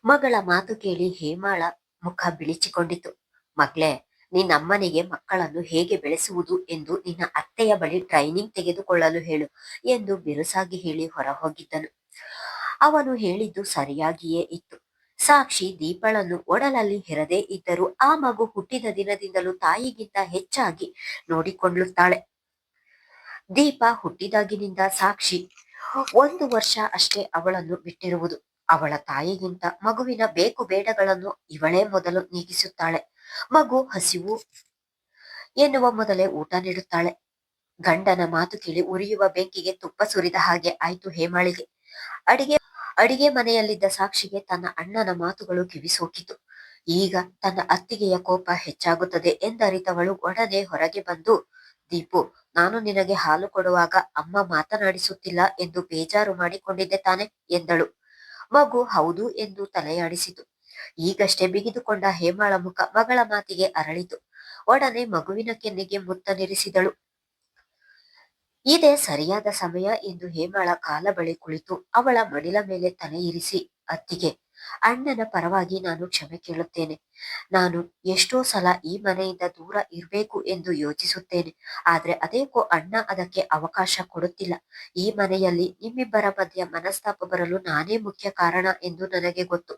ಮಗಳ ಮಾತು ಕೇಳಿ ಹೇಮಾಳ ಮುಖ ಬಿಳಿಚಿಕೊಂಡಿತು. ಮಗ್ಲೇ, ನಿನ್ನಮ್ಮನಿಗೆ ಮಕ್ಕಳನ್ನು ಹೇಗೆ ಬೆಳೆಸುವುದು ಎಂದು ನಿನ್ನ ಅತ್ತೆಯ ಬಳಿ ಟ್ರೈನಿಂಗ್ ತೆಗೆದುಕೊಳ್ಳಲು ಹೇಳು ಎಂದು ಬಿರುಸಾಗಿ ಹೇಳಿ ಹೊರಹೋಗಿದ್ದನು. ಅವನು ಹೇಳಿದ್ದು ಸರಿಯಾಗಿಯೇ ಇತ್ತು. ಸಾಕ್ಷಿ ದೀಪಳನ್ನು ಒಡಲಲ್ಲಿ ಹೆರದೇ ಇದ್ದರೂ ಆ ಮಗು ಹುಟ್ಟಿದ ದಿನದಿಂದಲೂ ತಾಯಿಗಿಂತ ಹೆಚ್ಚಾಗಿ ನೋಡಿಕೊಳ್ಳುತ್ತಾಳೆ. ದೀಪ ಹುಟ್ಟಿದಾಗಿನಿಂದ ಸಾಕ್ಷಿ 1 ವರ್ಷ ಅಷ್ಟೇ ಅವಳನ್ನು ಬಿಟ್ಟಿರುವುದು. ಅವಳ ತಾಯಿಗಿಂತ ಮಗುವಿನ ಬೇಕು ಬೇಡಗಳನ್ನು ಇವಳೇ ಮೊದಲು ನೀಗಿಸುತ್ತಾಳೆ. ಮಗು ಹಸಿವು ಎನ್ನುವ ಮೊದಲೇ ಊಟ ನೀಡುತ್ತಾಳೆ. ಗಂಡನ ಮಾತು ಕೇಳಿ ಉರಿಯುವ ಬೆಂಕಿಗೆ ತುಪ್ಪ ಸುರಿದ ಹಾಗೆ ಆಯ್ತು ಹೇಮಾಳಿಗೆ. ಅಡಿಗೆ ಅಡಿಗೆ ಮನೆಯಲ್ಲಿದ್ದ ಸಾಕ್ಷಿಗೆ ತನ್ನ ಅಣ್ಣನ ಮಾತುಗಳು ಕಿವಿಸೋಕಿತು. ಈಗ ತನ್ನ ಅತ್ತಿಗೆಯ ಕೋಪ ಹೆಚ್ಚಾಗುತ್ತದೆ ಎಂದರಿತವಳು ಒಡನೆ ಹೊರಗೆ ಬಂದು, ದೀಪು, ನಾನು ನಿನಗೆ ಹಾಲು ಕೊಡುವಾಗ ಅಮ್ಮ ಮಾತನಾಡಿಸುತ್ತಿಲ್ಲ ಎಂದು ಬೇಜಾರು ಮಾಡಿಕೊಂಡಿದ್ದೆ ತಾನೆ ಎಂದಳು. ಮಗು ಹೌದು ಎಂದು ತಲೆಯಾಡಿಸಿತು. ಈಗಷ್ಟೇ ಬಿಗಿದುಕೊಂಡ ಹೇಮಾಳ ಮುಖ ಮಗಳ ಮಾತಿಗೆ ಅರಳಿತು. ಒಡನೆ ಮಗುವಿನ ಕೆನ್ನೆಗೆ ಮುತ್ತನಿರಿಸಿದಳು. ಇದೇ ಸರಿಯಾದ ಸಮಯ ಎಂದು ಹೇಮಾಳ ಕಾಲ ಬಳಿ ಕುಳಿತು ಅವಳ ಮಡಿಲ ಮೇಲೆ ತಲೆ ಇರಿಸಿ, ಅತ್ತಿಗೆ, ಅಣ್ಣನ ಪರವಾಗಿ ನಾನು ಕ್ಷಮೆ ಕೇಳುತ್ತೇನೆ. ನಾನು ಎಷ್ಟೋ ಸಲ ಈ ಮನೆಯಿಂದ ದೂರ ಇರಬೇಕು ಎಂದು ಯೋಚಿಸುತ್ತೇನೆ. ಆದ್ರೆ ಅದೇಕೋ ಅಣ್ಣ ಅದಕ್ಕೆ ಅವಕಾಶ ಕೊಡುತ್ತಿಲ್ಲ. ಈ ಮನೆಯಲ್ಲಿ ನಿಮ್ಮಿಬ್ಬರ ಮಧ್ಯ ಮನಸ್ತಾಪ ಬರಲು ನಾನೇ ಮುಖ್ಯ ಕಾರಣ ಎಂದು ನನಗೆ ಗೊತ್ತು.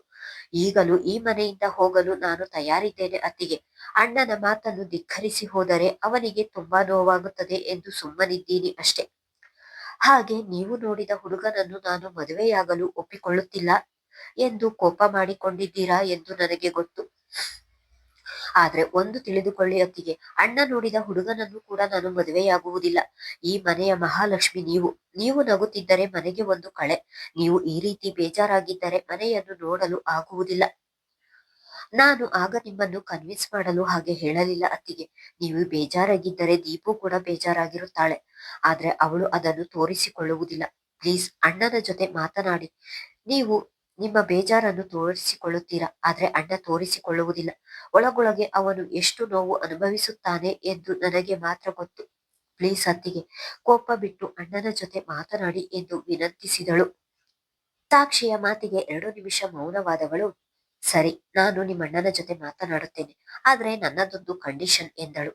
ಈಗಲೂ ಈ ಮನೆಯಿಂದ ಹೋಗಲು ನಾನು ತಯಾರಿದ್ದೇನೆ ಅತ್ತಿಗೆ. ಅಣ್ಣನ ಮಾತನ್ನು ಧಿಕ್ಕರಿಸಿ ಹೋದರೆ ಅವನಿಗೆ ತುಂಬಾ ನೋವಾಗುತ್ತದೆ ಎಂದು ಸುಮ್ಮನಿದ್ದೀನಿ ಅಷ್ಟೆ. ಹಾಗೆ ನೀವು ನೋಡಿದ ಹುಡುಗನನ್ನು ನಾನು ಮದುವೆಯಾಗಲು ಒಪ್ಪಿಕೊಳ್ಳುತ್ತಿಲ್ಲ ಎಂದು ಕೋಪ ಮಾಡಿಕೊಂಡಿದ್ದೀರಾ ಎಂದು ನನಗೆ ಗೊತ್ತು. ಆದ್ರೆ ಒಂದು ತಿಳಿದುಕೊಳ್ಳಿ ಅತ್ತಿಗೆ, ಅಣ್ಣ ನೋಡಿದ ಹುಡುಗನನ್ನು ಕೂಡ ನಾನು ಮದುವೆಯಾಗುವುದಿಲ್ಲ. ಈ ಮನೆಯ ಮಹಾಲಕ್ಷ್ಮಿ ನೀವು ನಗುತ್ತಿದ್ದರೆ ಮನೆಗೆ ಒಂದು ಕಳೆ. ನೀವು ಈ ರೀತಿ ಬೇಜಾರಾಗಿದ್ದರೆ ಮನೆಯನ್ನು ನೋಡಲು ಆಗುವುದಿಲ್ಲ. ನಾನು ಆಗ ನಿಮ್ಮನ್ನು ಕನ್ವಿನ್ಸ್ ಮಾಡಲು ಹಾಗೆ ಹೇಳಲಿಲ್ಲ ಅತ್ತಿಗೆ. ನೀವು ಬೇಜಾರಾಗಿದ್ದರೆ ದೀಪು ಕೂಡ ಬೇಜಾರಾಗಿರುತ್ತಾಳೆ. ಆದ್ರೆ ಅವಳು ಅದನ್ನು ತೋರಿಸಿಕೊಳ್ಳುವುದಿಲ್ಲ. ಪ್ಲೀಸ್ ಅಣ್ಣನ ಜೊತೆ ಮಾತನಾಡಿ. ನೀವು ನಿಮ್ಮ ಬೇಜಾರನ್ನು ತೋರಿಸಿಕೊಳ್ಳುತ್ತೀರಾ, ಆದ್ರೆ ಅಣ್ಣ ತೋರಿಸಿಕೊಳ್ಳುವುದಿಲ್ಲ. ಒಳಗೊಳಗೆ ಅವನು ಎಷ್ಟು ನೋವು ಅನುಭವಿಸುತ್ತಾನೆ ಎಂದು ನನಗೆ ಮಾತ್ರ ಗೊತ್ತು. ಪ್ಲೀಸ್ ಅತ್ತಿಗೆ, ಕೋಪ ಬಿಟ್ಟು ಅಣ್ಣನ ಜೊತೆ ಮಾತನಾಡಿ ಎಂದು ವಿನಂತಿಸಿದಳು. ಸಾಕ್ಷಿಯ ಮಾತಿಗೆ 2 ನಿಮಿಷ ಮೌನವಾದವಳು, ಸರಿ, ನಾನು ನಿಮ್ಮಣ್ಣನ ಜೊತೆ ಮಾತನಾಡುತ್ತೇನೆ. ಆದ್ರೆ ನನ್ನದೊಂದು ಕಂಡೀಷನ್ ಎಂದಳು.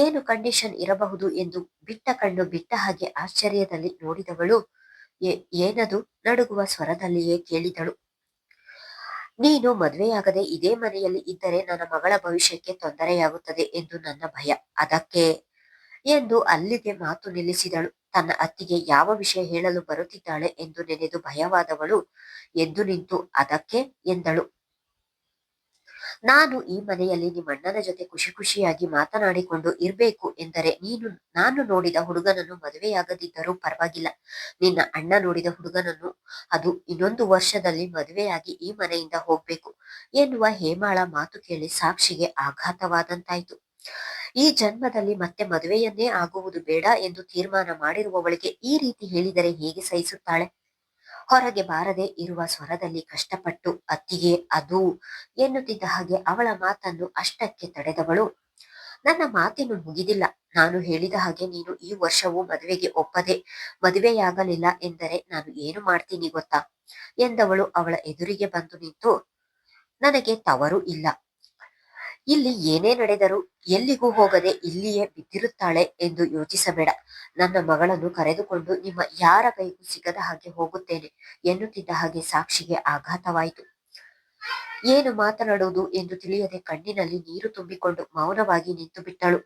ಏನು ಕಂಡೀಷನ್ ಇರಬಹುದು ಎಂದು ಬಿಟ್ಟ ಕಣ್ಣು ಬಿಟ್ಟ ಹಾಗೆ ಆಶ್ಚರ್ಯದಲ್ಲಿ ನೋಡಿದವಳು ಏನದು ನಡುಗುವ ಸ್ವರದಲ್ಲಿಯೇ ಕೇಳಿದಳು. ನೀನು ಮದುವೆಯಾಗದೆ ಇದೇ ಮನೆಯಲ್ಲಿ ಇದ್ದರೆ ನನ್ನ ಮಗಳ ಭವಿಷ್ಯಕ್ಕೆ ತೊಂದರೆಯಾಗುತ್ತದೆ ಎಂದು ನನ್ನ ಭಯ. ಅದಕ್ಕೆ ಎಂದು ಅಲ್ಲಿಗೆ ಮಾತು ನಿಲ್ಲಿಸಿದಳು. ತನ್ನ ಅತ್ತಿಗೆ ಯಾವ ವಿಷಯ ಹೇಳಲು ಬರುತ್ತಿದ್ದಾಳೆ ಎಂದು ನೆನೆದು ಭಯವಾದವಳು ಎದ್ದು ನಿಂತು, ಅದಕ್ಕೆ ಎಂದಳು. ನಾನು ಈ ಮನೆಯಲ್ಲಿ ನಿಮ್ಮಣ್ಣನ ಜೊತೆ ಖುಷಿ ಖುಷಿಯಾಗಿ ಮಾತನಾಡಿಕೊಂಡು ಇರ್ಬೇಕು ಎಂದರೆ ನಾನು ನೋಡಿದ ಹುಡುಗನನ್ನು ಮದುವೆಯಾಗದಿದ್ದರೂ ಪರವಾಗಿಲ್ಲ. ನಿನ್ನ ಅಣ್ಣ ನೋಡಿದ ಹುಡುಗನನ್ನು ಅದು ಇನ್ನೊಂದು ವರ್ಷದಲ್ಲಿ ಮದುವೆಯಾಗಿ ಈ ಮನೆಯಿಂದ ಹೋಗ್ಬೇಕು ಎನ್ನುವ ಹೇಮಾಳ ಮಾತು ಕೇಳಿ ಸಾಕ್ಷಿಗೆ ಆಘಾತವಾದಂತಾಯ್ತು. ಈ ಜನ್ಮದಲ್ಲಿ ಮತ್ತೆ ಮದುವೆಯನ್ನೇ ಆಗುವುದು ಬೇಡ ಎಂದು ತೀರ್ಮಾನ ಮಾಡಿರುವವಳಿಗೆ ಈ ರೀತಿ ಹೇಳಿದರೆ ಹೇಗೆ ಸಹಿಸುತ್ತಾಳೆ? ಹೊರಗೆ ಬಾರದೆ ಇರುವ ಸ್ವರದಲ್ಲಿ ಕಷ್ಟಪಟ್ಟು, ಅತ್ತಿಗೆ, ಅದು ಎನ್ನುತ್ತಿದ್ದ ಹಾಗೆ ಅವಳ ಮಾತನ್ನು ಅಷ್ಟಕ್ಕೆ ತಡೆದವಳು, ನನ್ನ ಮಾತಿನ್ನು ಮುಗಿದಿಲ್ಲ. ನಾನು ಹೇಳಿದ ಹಾಗೆ ನೀನು ಈ ವರ್ಷವೂ ಮದುವೆಗೆ ಒಪ್ಪದೆ ಮದುವೆಯಾಗಲಿಲ್ಲ ಎಂದರೆ ನಾನು ಏನು ಮಾಡ್ತೀನಿ ಗೊತ್ತಾ ಎಂದವಳು ಅವಳ ಎದುರಿಗೆ ಬಂದು ನಿಂತು, ನನಗೆ ತವರು ಇಲ್ಲ. ಇಲ್ಲಿ ಏನೇ ನಡೆದರೂ ಎಲ್ಲಿಗೂ ಹೋಗದೆ ಇಲ್ಲಿಯೇ ಬಿದ್ದಿರುತ್ತಾಳೆ ಎಂದು ಯೋಚಿಸಬೇಡ. ನನ್ನ ಮಗಳನ್ನು ಕರೆದುಕೊಂಡು ನಿಮ್ಮ ಯಾರ ಕೈಗೂ ಸಿಗದ ಹಾಗೆ ಹೋಗುತ್ತೇನೆ ಎನ್ನುತ್ತಿದ್ದ ಹಾಗೆ ಸಾಕ್ಷಿಗೆ ಆಘಾತವಾಯಿತು. ಏನು ಮಾತನಾಡುವುದು ಎಂದು ತಿಳಿಯದೆ ಕಣ್ಣಿನಲ್ಲಿ ನೀರು ತುಂಬಿಕೊಂಡು ಮೌನವಾಗಿ ನಿಂತು ಬಿಟ್ಟಳು.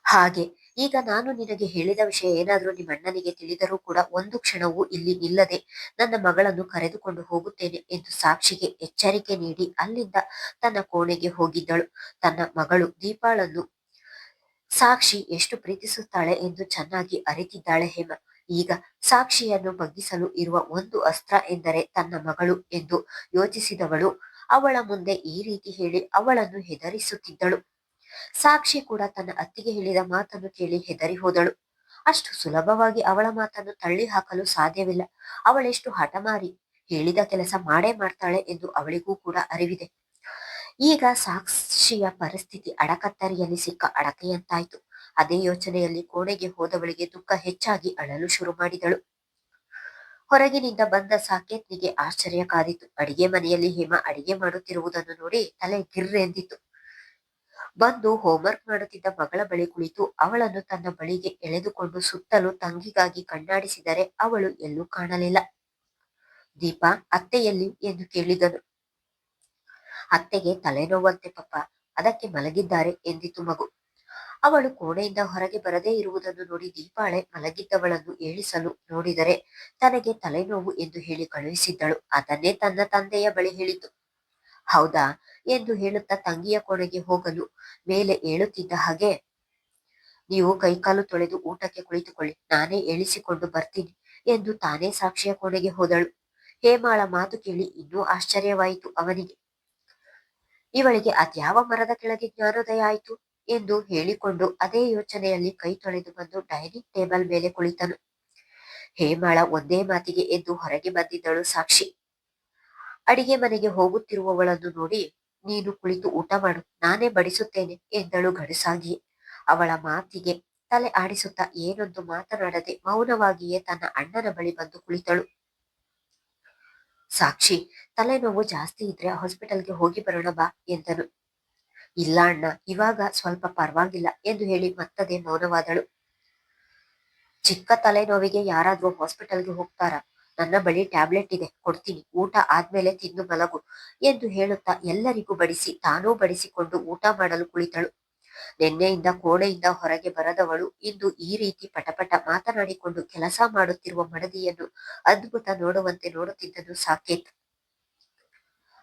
ಹಾಗೆ ಈಗ ನಾನು ನಿನಗೆ ಹೇಳಿದ ವಿಷಯ ಏನಾದರೂ ನಿಮ್ಮಣ್ಣನಿಗೆ ತಿಳಿದರೂ ಕೂಡ ಒಂದು ಕ್ಷಣವೂ ಇಲ್ಲಿ ನಿಲ್ಲದೆ ನನ್ನ ಮಗಳನ್ನು ಕರೆದುಕೊಂಡು ಹೋಗುತ್ತೇನೆ ಎಂದು ಸಾಕ್ಷಿಗೆ ಎಚ್ಚರಿಕೆ ನೀಡಿ ಅಲ್ಲಿಂದ ತನ್ನ ಕೋಣೆಗೆ ಹೋಗಿದ್ದಳು. ತನ್ನ ಮಗಳು ದೀಪಾಳನ್ನು ಸಾಕ್ಷಿ ಎಷ್ಟು ಪ್ರೀತಿಸುತ್ತಾಳೆ ಎಂದು ಚೆನ್ನಾಗಿ ಅರಿತಿದ್ದಾಳೆ ಹೇಮ. ಈಗ ಸಾಕ್ಷಿಯನ್ನು ಬಗ್ಗಿಸಲು ಇರುವ ಒಂದು ಅಸ್ತ್ರ ಎಂದರೆ ತನ್ನ ಮಗಳು ಎಂದು ಯೋಚಿಸಿದವಳು ಅವಳ ಮುಂದೆ ಈ ರೀತಿ ಹೇಳಿ ಅವಳನ್ನು ಹೆದರಿಸುತ್ತಿದ್ದಳು. ಸಾಕ್ಷಿ ಕೂಡ ತನ್ನ ಅತ್ತಿಗೆ ಹೇಳಿದ ಮಾತನ್ನು ಕೇಳಿ ಹೆದರಿ ಹೋದಳು. ಅಷ್ಟು ಸುಲಭವಾಗಿ ಅವಳ ಮಾತನ್ನು ತಳ್ಳಿ ಹಾಕಲು ಸಾಧ್ಯವಿಲ್ಲ. ಅವಳೆಷ್ಟು ಹಠಮಾರಿ, ಹೇಳಿದ ಕೆಲಸ ಮಾಡೇ ಮಾಡ್ತಾಳೆ ಎಂದು ಅವಳಿಗೂ ಕೂಡ ಅರಿವಿದೆ. ಈಗ ಸಾಕ್ಷಿಯ ಪರಿಸ್ಥಿತಿ ಅಡಕತ್ತರಿಯಲ್ಲಿ ಸಿಕ್ಕ ಅಡಕೆಯಂತಾಯ್ತು. ಅದೇ ಯೋಚನೆಯಲ್ಲಿ ಕೋಣೆಗೆ ಹೋದವಳಿಗೆ ದುಃಖ ಹೆಚ್ಚಾಗಿ ಅಳಲು ಶುರು ಮಾಡಿದಳು. ಹೊರಗಿನಿಂದ ಬಂದ ಸಾಕೇತ್ನಿಗೆ ಆಶ್ಚರ್ಯ ಕಾದಿತು. ಅಡಿಗೆ ಮನೆಯಲ್ಲಿ ಹೇಮಾ ಅಡಿಗೆ ಮಾಡುತ್ತಿರುವುದನ್ನು ನೋಡಿ ತಲೆ ಗಿರ್ರೆಂದಿತು. ಬಂದು ಹೋಂವರ್ಕ್ ಮಾಡುತ್ತಿದ್ದ ಮಗಳ ಬಳಿ ಕುಳಿತು ಅವಳನ್ನು ತನ್ನ ಬಳಿಗೆ ಎಳೆದುಕೊಂಡು ಸುತ್ತಲೂ ತಂಗಿಗಾಗಿ ಕಣ್ಣಾಡಿಸಿದರೆ ಅವಳು ಎಲ್ಲೂ ಕಾಣಲಿಲ್ಲ. ದೀಪಾ, ಅತ್ತೆಯಲ್ಲಿ ಎಂದು ಕೇಳಿದನು. ಅತ್ತೆಗೆ ತಲೆನೋವಂತೆ ಪಪ್ಪ, ಅದಕ್ಕೆ ಮಲಗಿದ್ದಾರೆ ಎಂದಿತು ಮಗು. ಅವಳು ಕೋಣೆಯಿಂದ ಹೊರಗೆ ಬರದೇ ಇರುವುದನ್ನು ನೋಡಿ ದೀಪಾಳೆ ಮಲಗಿದ್ದವಳನ್ನು ಏಳಿಸಲು ನೋಡಿದರೆ ತನಗೆ ತಲೆನೋವು ಎಂದು ಹೇಳಿ ಕಳುಹಿಸಿದ್ದಳು. ಅದನ್ನೇ ತನ್ನ ತಂದೆಯ ಬಳಿ ಹೇಳಿತು. ಹೌದಾ ಎಂದು ಹೇಳುತ್ತಾ ತಂಗಿಯ ಕೋಣೆಗೆ ಹೋಗಲು ಮೇಲೆ ಏಳುತ್ತಿದ್ದ ಹಾಗೆ, ನೀವು ಕೈಕಾಲು ತೊಳೆದು ಊಟಕ್ಕೆ ಕುಳಿತುಕೊಳ್ಳಿ, ನಾನೇ ಏಳಿಸಿಕೊಂಡು ಬರ್ತೀನಿ ಎಂದು ತಾನೇ ಸಾಕ್ಷಿಯ ಕೋಣೆಗೆ ಹೋದಳು. ಹೇಮಾಳ ಮಾತು ಕೇಳಿ ಇನ್ನೂ ಆಶ್ಚರ್ಯವಾಯಿತು ಅವನಿಗೆ. ಇವಳಿಗೆ ಅದ್ಯಾವ ಮರದ ಕೆಳಗೆ ಜ್ಞಾನೋದಯ ಆಯಿತು ಎಂದು ಹೇಳಿಕೊಂಡು ಅದೇ ಯೋಚನೆಯಲ್ಲಿ ಕೈ ತೊಳೆದು ಬಂದು ಡೈನಿಂಗ್ ಟೇಬಲ್ ಮೇಲೆ ಕುಳಿತನು. ಹೇಮಾಳ ಒಂದೇ ಮಾತಿಗೆ ಎದ್ದು ಹೊರಗೆ ಬಂದಿದ್ದಳು ಸಾಕ್ಷಿ. ಅಡಿಗೆ ಮನೆಗೆ ಹೋಗುತ್ತಿರುವವಳನ್ನು ನೋಡಿ, ನೀನು ಕುಳಿತು ಊಟ ಮಾಡು, ನಾನೇ ಬಡಿಸುತ್ತೇನೆ ಎಂದಳು ಗಡುಸಾಗಿ. ಅವಳ ಮಾತಿಗೆ ತಲೆ ಆಡಿಸುತ್ತಾ ಏನೊಂದು ಮಾತನಾಡದೆ ಮೌನವಾಗಿಯೇ ತನ್ನ ಅಣ್ಣನ ಬಳಿ ಬಂದು ಕುಳಿತಳು. ಸಾಕ್ಷಿ, ತಲೆನೋವು ಜಾಸ್ತಿ ಇದ್ರೆ ಹಾಸ್ಪಿಟಲ್ಗೆ ಹೋಗಿ ಬರೋಣ ಬಾ ಎಂದನು. ಇಲ್ಲ ಅಣ್ಣ, ಇವಾಗ ಸ್ವಲ್ಪ ಪರವಾಗಿಲ್ಲ ಎಂದು ಹೇಳಿ ಮತ್ತದೇ ಮೌನವಾದಳು. ಚಿಕ್ಕ ತಲೆನೋವಿಗೆ ಯಾರಾದ್ರೂ ಹಾಸ್ಪಿಟಲ್ಗೆ ಹೋಗ್ತಾರಾ? ನನ್ನ ಬಳಿ ಟ್ಯಾಬ್ಲೆಟ್ ಇದೆ, ಕೊಡ್ತೀನಿ, ಊಟ ಆದ್ಮೇಲೆ ತಿಂದು ಮಲಗು ಎಂದು ಹೇಳುತ್ತಾ ಎಲ್ಲರಿಗೂ ಬಡಿಸಿ ತಾನೂ ಬಡಿಸಿಕೊಂಡು ಊಟ ಮಾಡಲು ಕುಳಿತಳು. ನಿನ್ನೆಯಿಂದ ಕೋಣೆಯಿಂದ ಹೊರಗೆ ಬರದವಳು ಇಂದು ಈ ರೀತಿ ಪಟಪಟ ಮಾತನಾಡಿಕೊಂಡು ಕೆಲಸ ಮಾಡುತ್ತಿರುವ ಮಡದಿಯನ್ನು ಅದ್ಭುತ ನೋಡುವಂತೆ ನೋಡುತ್ತಿದ್ದನು ಸಾಕೇತ್.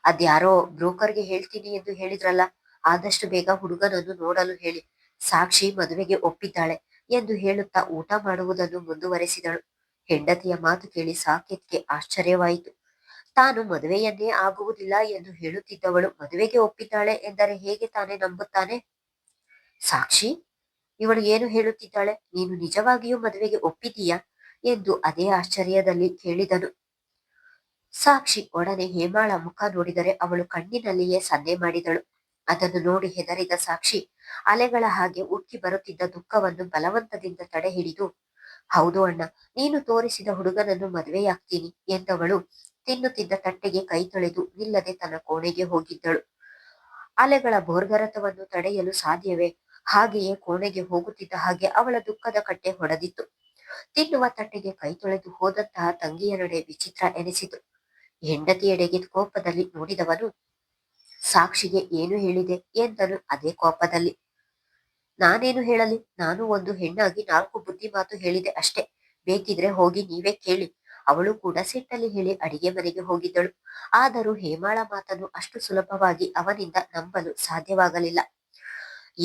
ಅದ್ಯಾರೋ ಬ್ರೋಕರ್ಗೆ ಹೇಳ್ತೀನಿ ಎಂದು ಹೇಳಿದ್ರಲ್ಲ, ಆದಷ್ಟು ಬೇಗ ಹುಡುಗನನ್ನು ನೋಡಲು ಹೇಳಿ. ಸಾಕ್ಷಿ ಮದುವೆಗೆ ಒಪ್ಪಿದ್ದಾಳೆ ಎಂದು ಹೇಳುತ್ತಾ ಊಟ ಮಾಡುವುದನ್ನು ಮುಂದುವರೆಸಿದಳು. ಹೆಂಡತಿಯ ಮಾತು ಕೇಳಿ ಸಾಕೇತ್ಗೆ ಆಶ್ಚರ್ಯವಾಯಿತು. ತಾನು ಮದುವೆಯನ್ನೇ ಆಗುವುದಿಲ್ಲ ಎಂದು ಹೇಳುತ್ತಿದ್ದವಳು ಮದುವೆಗೆ ಒಪ್ಪಿದ್ದಾಳೆ ಎಂದರೆ ಹೇಗೆ ತಾನೇ ನಂಬುತ್ತಾನೆ? ಸಾಕ್ಷಿ, ಇವಳು ಏನು ಹೇಳುತ್ತಿದ್ದಾಳೆ? ನೀನು ನಿಜವಾಗಿಯೂ ಮದುವೆಗೆ ಒಪ್ಪಿದೀಯಾ ಎಂದು ಅದೇ ಆಶ್ಚರ್ಯದಲ್ಲಿ ಕೇಳಿದನು. ಸಾಕ್ಷಿ ಒಡನೆ ಹೇಮಾಳ ಮುಖ ನೋಡಿದರೆ ಅವಳು ಕಣ್ಣಿನಲ್ಲಿಯೇ ಸನ್ನೆ ಮಾಡಿದಳು. ಅದನ್ನು ನೋಡಿ ಹೆದರಿದ ಸಾಕ್ಷಿ ಅಲೆಗಳ ಹಾಗೆ ಉಕ್ಕಿ ಬರುತ್ತಿದ್ದ ದುಃಖವನ್ನು ಬಲವಂತದಿಂದ ತಡೆ ಹಿಡಿದು, ಹೌದು ಅಣ್ಣ, ನೀನು ತೋರಿಸಿದ ಹುಡುಗನನ್ನು ಮದುವೆಯಾಗ್ತೀನಿ ಎಂದವಳು ತಿನ್ನುತ್ತಿದ್ದ ತಟ್ಟೆಗೆ ಕೈ ತೊಳೆದು ನಿಲ್ಲದೆ ತನ್ನ ಕೋಣೆಗೆ ಹೋಗಿದ್ದಳು. ಅಲೆಗಳ ಭೋರ್ಗರತವನ್ನು ತಡೆಯಲು ಸಾಧ್ಯವೇ? ಹಾಗೆಯೇ ಕೋಣೆಗೆ ಹೋಗುತ್ತಿದ್ದ ಹಾಗೆ ಅವಳ ದುಃಖದ ಕಟ್ಟೆ ಹೊಡೆದಿತ್ತು. ತಿನ್ನುವ ತಟ್ಟೆಗೆ ಕೈ ತೊಳೆದು ಹೋದಂತಹ ತಂಗಿಯ ನಡೆ ವಿಚಿತ್ರ ಎನಿಸಿತು. ಹೆಂಡತಿಯೆಡೆಗೆ ಕೋಪದಲ್ಲಿ ನೋಡಿದವನು, ಸಾಕ್ಷಿಗೆ ಏನು ಹೇಳಿದೆ ಎಂದನು ಅದೇ ಕೋಪದಲ್ಲಿ. ನಾನೇನು ಹೇಳಲಿ, ನಾನು ಒಂದು ಹೆಣ್ಣಾಗಿ 4 ಬುದ್ಧಿ ಮಾತು ಹೇಳಿದೆ ಅಷ್ಟೇ, ಬೇಕಿದ್ರೆ ಹೋಗಿ ನೀವೇ ಕೇಳಿ. ಅವಳು ಕೂಡ ಸಿಟ್ಟಲ್ಲಿ ಹೇಳಿ ಅಡಿಗೆ ಮನೆಗೆ ಹೋಗಿದ್ದಳು. ಆದರೂ ಹೇಮಾಳ ಮಾತನ್ನು ಅಷ್ಟು ಸುಲಭವಾಗಿ ಅವನಿಂದ ನಂಬಲು ಸಾಧ್ಯವಾಗಲಿಲ್ಲ.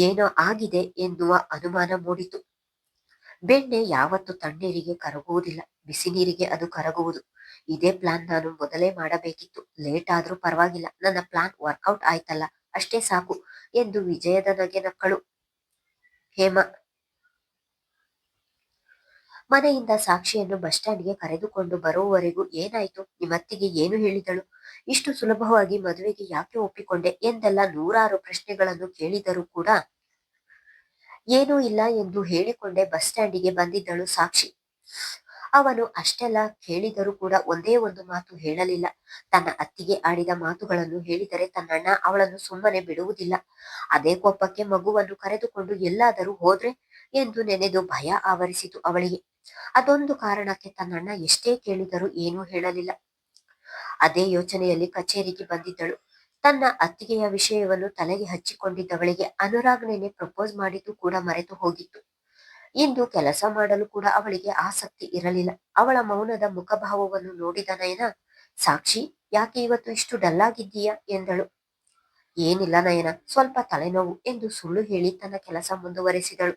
ಏನೋ ಆಗಿದೆ ಎನ್ನುವ ಅನುಮಾನ ಮೂಡಿತು. ಬೆಣ್ಣೆ ಯಾವತ್ತು ತಣ್ಣೀರಿಗೆ ಕರಗುವುದಿಲ್ಲ, ಬಿಸಿ ನೀರಿಗೆ ಅದು ಕರಗುವುದು. ಇದೇ ಪ್ಲಾನ್ ನಾನು ಮೊದಲೇ ಮಾಡಬೇಕಿತ್ತು. ಲೇಟ್ ಆದ್ರೂ ಪರವಾಗಿಲ್ಲ, ನನ್ನ ಪ್ಲಾನ್ ವರ್ಕೌಟ್ ಆಯ್ತಲ್ಲ, ಅಷ್ಟೇ ಸಾಕು ಎಂದು ವಿಜಯದ ನಗೆ ನಕ್ಕಳು ಹೇಮಾ. ಮನೆಯಿಂದ ಸಾಕ್ಷಿಯನ್ನು ಬಸ್ ಸ್ಟ್ಯಾಂಡ್ಗೆ ಕರೆದುಕೊಂಡು ಬರುವವರೆಗೂ ಏನಾಯ್ತು, ನಿಮ್ಮತ್ತಿಗೆ ಏನು ಹೇಳಿದಳು, ಇಷ್ಟು ಸುಲಭವಾಗಿ ಮದುವೆಗೆ ಯಾಕೆ ಒಪ್ಪಿಕೊಂಡೆ ಎಂದೆಲ್ಲ ನೂರಾರು ಪ್ರಶ್ನೆಗಳನ್ನು ಕೇಳಿದರೂ ಕೂಡ ಏನೂ ಇಲ್ಲ ಎಂದು ಹೇಳಿಕೊಂಡೇ ಬಸ್ ಸ್ಟ್ಯಾಂಡಿಗೆ ಬಂದಿದ್ದಳು ಸಾಕ್ಷಿ. ಅವನು ಅಷ್ಟೆಲ್ಲ ಕೇಳಿದರೂ ಕೂಡ ಒಂದೇ ಒಂದು ಮಾತು ಹೇಳಲಿಲ್ಲ. ತನ್ನ ಅತ್ತಿಗೆ ಆಡಿದ ಮಾತುಗಳನ್ನು ಹೇಳಿದರೆ ತನ್ನಣ್ಣ ಅವಳನ್ನು ಸುಮ್ಮನೆ ಬಿಡುವುದಿಲ್ಲ. ಅದೇ ಕೋಪಕ್ಕೆ ಮಗುವನ್ನು ಕರೆದುಕೊಂಡು ಎಲ್ಲಾದರೂ ಹೋದ್ರೆ ಎಂದು ನೆನೆದು ಭಯ ಆವರಿಸಿತು ಅವಳಿಗೆ. ಅದೊಂದು ಕಾರಣಕ್ಕೆ ತನ್ನಣ್ಣ ಎಷ್ಟೇ ಕೇಳಿದರೂ ಏನೂ ಹೇಳಲಿಲ್ಲ. ಅದೇ ಯೋಚನೆಯಲ್ಲಿ ಕಚೇರಿಗೆ ಬಂದಿದ್ದಳು. ತನ್ನ ಅತ್ತಿಗೆಯ ವಿಷಯವನ್ನು ತಲೆಗೆ ಹಚ್ಚಿಕೊಂಡಿದ್ದವಳಿಗೆ ಅನುರಾಗ್ ನೆನೆ ಪ್ರಪೋಸ್ ಮಾಡಿದ್ದು ಕೂಡ ಮರೆತು ಹೋಗಿತ್ತು. ಇಂದು ಕೆಲಸ ಮಾಡಲು ಕೂಡ ಅವಳಿಗೆ ಆಸಕ್ತಿ ಇರಲಿಲ್ಲ. ಅವಳ ಮೌನದ ಮುಖಭಾವವನ್ನು ನೋಡಿದ ನಯನ, ಸಾಕ್ಷಿ, ಯಾಕೆ ಇವತ್ತು ಇಷ್ಟು ಡಲ್ಲಾಗಿದ್ದೀಯಾ ಎಂದಳು. ಏನಿಲ್ಲ ನಯನ, ಸ್ವಲ್ಪ ತಲೆನೋವು ಎಂದು ಸುಳ್ಳು ಹೇಳಿ ತನ್ನ ಕೆಲಸ ಮುಂದುವರೆಸಿದಳು.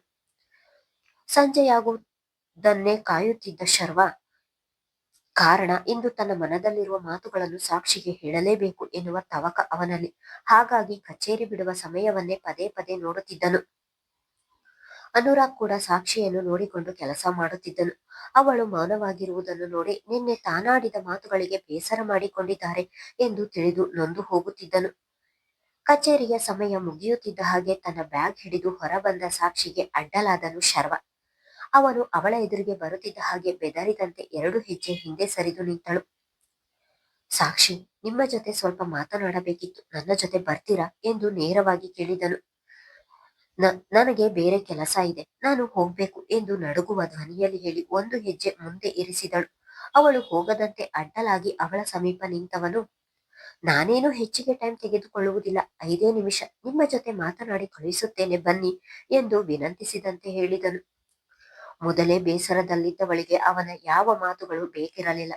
ಸಂಜೆಯಾಗುವುದನ್ನೇ ಕಾಯುತ್ತಿದ್ದ ಶರ್ವ ಕಾರಣ ಇಂದು ತನ್ನ ಮನದಲ್ಲಿರುವ ಮಾತುಗಳನ್ನು ಸಾಕ್ಷಿಗೆ ಹೇಳಲೇಬೇಕು ಎನ್ನುವ ತವಕ ಅವನಲ್ಲಿ. ಹಾಗಾಗಿ ಕಚೇರಿ ಬಿಡುವ ಸಮಯವನ್ನೇ ಪದೇ ಪದೇ ನೋಡುತ್ತಿದ್ದನು. ಅನುರಾಗ್ ಕೂಡ ಸಾಕ್ಷಿಯನ್ನು ನೋಡಿಕೊಂಡು ಕೆಲಸ ಮಾಡುತ್ತಿದ್ದನು. ಅವಳು ಮೌನವಾಗಿರುವುದನ್ನು ನೋಡಿ ನಿನ್ನೆ ತಾನಾಡಿದ ಮಾತುಗಳಿಗೆ ಬೇಸರ ಮಾಡಿಕೊಂಡಿದ್ದಾರೆ ಎಂದು ತಿಳಿದು ನೊಂದು ಹೋಗುತ್ತಿದ್ದನು. ಕಚೇರಿಯ ಸಮಯ ಮುಗಿಯುತ್ತಿದ್ದ ಹಾಗೆ ತನ್ನ ಬ್ಯಾಗ್ ಹಿಡಿದು ಹೊರಬಂದ ಸಾಕ್ಷಿಗೆ ಅಡ್ಡಲಾದನು ಶರ್ವ. ಅವನು ಅವಳ ಎದುರಿಗೆ ಬರುತ್ತಿದ್ದ ಹಾಗೆ ಬೆದರಿದಂತೆ 2 ಹೆಜ್ಜೆ ಹಿಂದೆ ಸರಿದು ನಿಂತಳು. ಸಾಕ್ಷಿ, ನಿಮ್ಮ ಜೊತೆ ಸ್ವಲ್ಪ ಮಾತನಾಡಬೇಕಿತ್ತು, ನನ್ನ ಜೊತೆ ಬರ್ತೀರಾ ಎಂದು ನೇರವಾಗಿ ಕೇಳಿದನು. ನನಗೆ ಬೇರೆ ಕೆಲಸ ಇದೆ, ನಾನು ಹೋಗ್ಬೇಕು ಎಂದು ನಡುಗುವ ಧ್ವನಿಯಲ್ಲಿ ಹೇಳಿ 1 ಹೆಜ್ಜೆ ಮುಂದೆ ಇರಿಸಿದಳು. ಅವಳು ಹೋಗದಂತೆ ಅಡ್ಡಲಾಗಿ ಅವಳ ಸಮೀಪ ನಿಂತವನು, ನಾನೇನು ಹೆಚ್ಚಿಗೆ ಟೈಮ್ ತೆಗೆದುಕೊಳ್ಳುವುದಿಲ್ಲ, 5 ನಿಮಿಷ ನಿಮ್ಮ ಜೊತೆ ಮಾತನಾಡಿ ಕಳುಹಿಸುತ್ತೇನೆ ಬನ್ನಿ ಎಂದು ವಿನಂತಿಸಿದಂತೆ ಹೇಳಿದನು. ಮೊದಲೇ ಬೇಸರದಲ್ಲಿದ್ದವಳಿಗೆ ಅವನ ಯಾವ ಮಾತುಗಳು ಬೇಕಿರಲಿಲ್ಲ.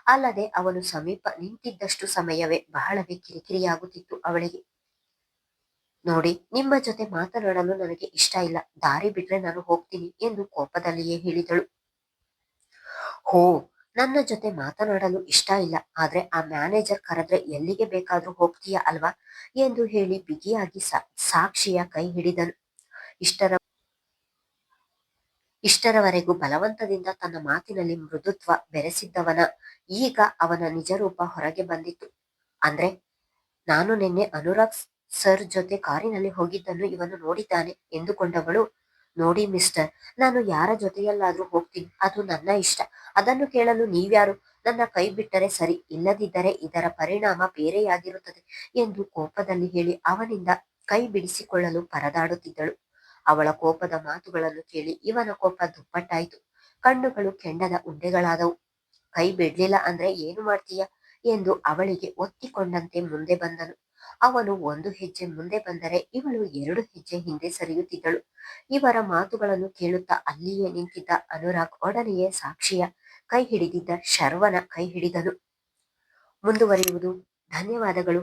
ಅಲ್ಲದೆ ಅವನು ಸಮೀಪ ನಿಂತಿದ್ದಷ್ಟು ಸಮಯವೇ ಬಹಳವೇ ಕಿರಿಕಿರಿಯಾಗುತ್ತಿತ್ತು ಅವಳಿಗೆ. ನೋಡಿ, ನಿಮ್ಮ ಜೊತೆ ಮಾತನಾಡಲು ನನಗೆ ಇಷ್ಟ ಇಲ್ಲ, ದಾರಿ ಬಿಟ್ರೆ ನಾನು ಹೋಗ್ತೀನಿ ಎಂದು ಕೋಪದಲ್ಲಿಯೇ ಹೇಳಿದಳು. ಹೋ, ನನ್ನ ಜೊತೆ ಮಾತನಾಡಲು ಇಷ್ಟ ಇಲ್ಲ, ಆದ್ರೆ ಆ ಮ್ಯಾನೇಜರ್ ಕರೆದ್ರೆ ಎಲ್ಲಿಗೆ ಬೇಕಾದ್ರೂ ಹೋಗ್ತೀಯ ಅಲ್ವಾ ಎಂದು ಹೇಳಿ ಬಿಗಿಯಾಗಿ ಸಾಕ್ಷಿಯ ಕೈ ಹಿಡಿದನು. ಇಷ್ಟರವರೆಗೂ ಬಲವಂತದಿಂದ ತನ್ನ ಮಾತಿನಲ್ಲಿ ಮೃದುತ್ವ ಬೆರೆಸಿದ್ದವನ ಈಗ ಅವನ ನಿಜರೂಪ ಹೊರಗೆ ಬಂದಿತ್ತು. ಅಂದ್ರೆ, ನಾನು ನಿನ್ನೆ ಅನುರಾಗ್ ಸರ್ ಜೊತೆ ಕಾರಿನಲ್ಲಿ ಹೋಗಿದ್ದನ್ನು ಇವನು ನೋಡಿದ್ದಾನೆ ಎಂದುಕೊಂಡವಳು. ನೋಡಿ ಮಿಸ್ಟರ್, ನಾನು ಯಾರ ಜೊತೆಯಲ್ಲಾದ್ರೂ ಹೋಗ್ತೀನಿ, ಅದು ನನ್ನ ಇಷ್ಟ, ಅದನ್ನು ಕೇಳಲು ನೀವ್ಯಾರು? ನನ್ನ ಕೈ ಬಿಟ್ಟರೆ ಸರಿ, ಇಲ್ಲದಿದ್ದರೆ ಇದರ ಪರಿಣಾಮ ಬೇರೆಯಾಗಿರುತ್ತದೆ ಎಂದು ಕೋಪದಲ್ಲಿ ಹೇಳಿ ಅವನಿಂದ ಕೈ ಬಿಡಿಸಿಕೊಳ್ಳಲು ಪರದಾಡುತ್ತಿದ್ದಳು. ಅವಳ ಕೋಪದ ಮಾತುಗಳನ್ನು ಕೇಳಿ ಇವನ ಕೋಪ ದುಪ್ಪಟ್ಟಾಯಿತು. ಕಣ್ಣುಗಳು ಕೆಂಡದ ಉಂಡೆಗಳಾದವು. ಕೈ ಬಿಡ್ಲಿಲ್ಲ ಅಂದ್ರೆ ಏನು ಮಾಡ್ತೀಯ ಎಂದು ಅವಳಿಗೆ ಒತ್ತಿಕೊಂಡಂತೆ ಮುಂದೆ ಬಂದನು. ಅವನು 1 ಹೆಜ್ಜೆ ಮುಂದೆ ಬಂದರೆ ಇವಳು 2 ಹೆಜ್ಜೆ ಹಿಂದೆ ಸರಿಯುತ್ತಿದ್ದಳು. ಇವರ ಮಾತುಗಳನ್ನು ಕೇಳುತ್ತಾ ಅಲ್ಲಿಯೇ ನಿಂತಿದ್ದ ಅನುರಾಗ್ ಒಡನೆಯೇ ಸಾಕ್ಷಿಯ ಕೈ ಹಿಡಿದಿದ್ದ ಶರ್ವನ ಕೈ ಹಿಡಿದನು. ಮುಂದುವರಿಯುವುದು. ಧನ್ಯವಾದಗಳು.